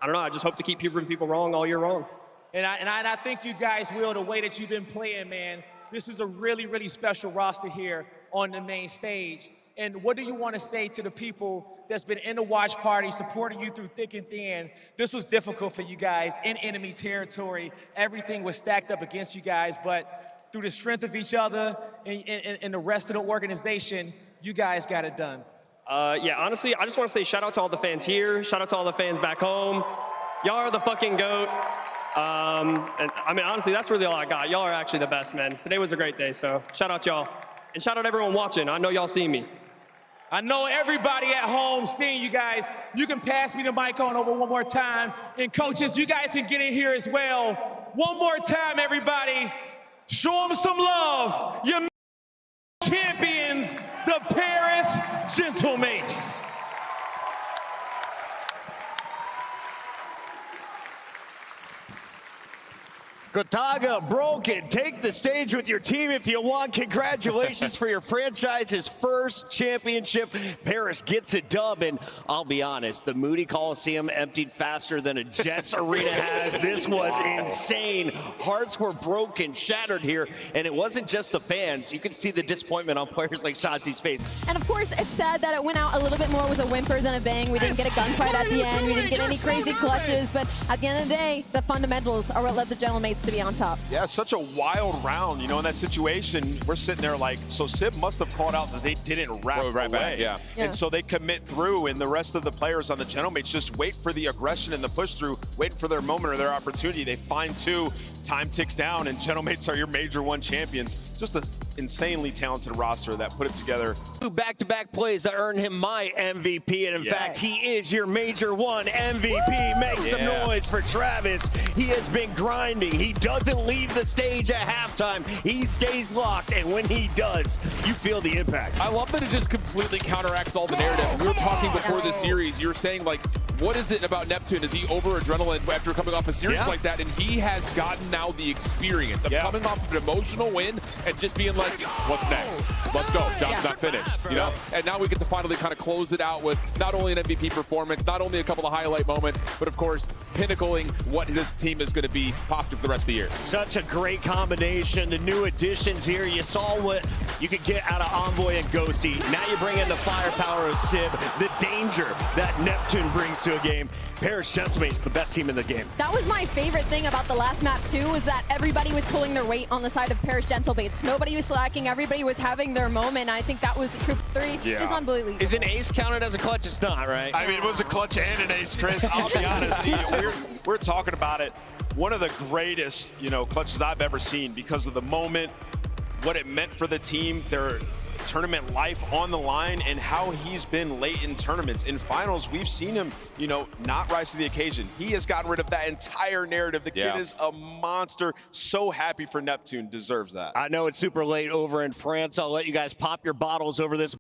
don't know. I just hope to keep people wrong all year long. And I think you guys will, the way that you've been playing, man. This is a really special roster here on the main stage. And what do you want to say to the people that's been in the watch party, supporting you through thick and thin? This was difficult for you guys in enemy territory. Everything was stacked up against you guys, but through the strength of each other and the rest of the organization, you guys got it done. Yeah, honestly, I just want to say shout out to all the fans here. Shout out to all the fans back home. Y'all are the fucking GOAT. And I mean, honestly, that's really all I got. Y'all are actually the best, man. Today was a great day, so shout out y'all. And shout out everyone watching. I know y'all see me. I know everybody at home seeing you guys. You can pass me the mic on over one more time. And coaches, you guys can get in here as well. One more time, everybody. Show them some love. Your champions. champions, the Paris GentleMates. Gotaga, Broken, take the stage with your team if you want. Congratulations for your franchise's first championship. Paris gets a dub, and I'll be honest, the Moody Coliseum emptied faster than a Jets arena has. This was insane. Hearts were broken, shattered here, and it wasn't just the fans. You can see the disappointment on players like Shotzzy's face. And of course, it's sad that it went out a little bit more with a whimper than a bang. We didn't get a gunfight at the end. We didn't get any crazy clutches, but at the end of the day, the fundamentals are what led the GentleMates to be on top. Yeah, such a wild round. You know, in that situation, we're sitting there like, so Sib must have called out that they didn't wrap right away. back, yeah. And so they commit through, and the rest of the players on the GentleMates just wait for the aggression and the push through, waiting for their moment or their opportunity. They find two, time ticks down, and GentleMates are your Major 1 champions. Just an insanely talented roster that put it together. 2 back-to-back plays that earned him my MVP, and in fact, he is your Major 1 MVP. Make some noise for Travis. He has been grinding. He doesn't leave the stage at halftime. He stays locked, and when he does, you feel the impact. I love that it just completely counteracts all the narrative. We were talking before the series. You were saying, like, what is it about Neptune? Is he over adrenaline after coming off a series like that? And he has gotten now the experience of coming off of an emotional win and just being like, what's next? Let's go. Job's not finished. You know? And now we get to finally kind of close it out with not only an MVP performance, not only a couple of highlight moments, but of course, pinnacling what this team is going to be possible for the rest of the year. Such a great combination. The new additions here. You saw what you could get out of Envoy and Ghosty. Now you bring in the firepower of Sib, the danger that Neptune brings to a game. Paris GentleMates, the best team in the game. That was my favorite thing about the last map too, was that everybody was pulling their weight on the side of Paris GentleMates. Nobody was slacking, everybody was having their moment. I think that was the Troops 3. Just unbelievable. Is an ace counted as a clutch? It's not, right? I mean, it was a clutch and an ace, Chris. I'll be honest. We're talking about it. One of the greatest, clutches I've ever seen because of the moment, what it meant for the team, their tournament life on the line, and how he's been late in tournaments. In finals, we've seen him, not rise to the occasion. He has gotten rid of that entire narrative. The kid is a monster. So happy for Neptune. Deserves that. I know it's super late over in France. I'll let you guys pop your bottles over this.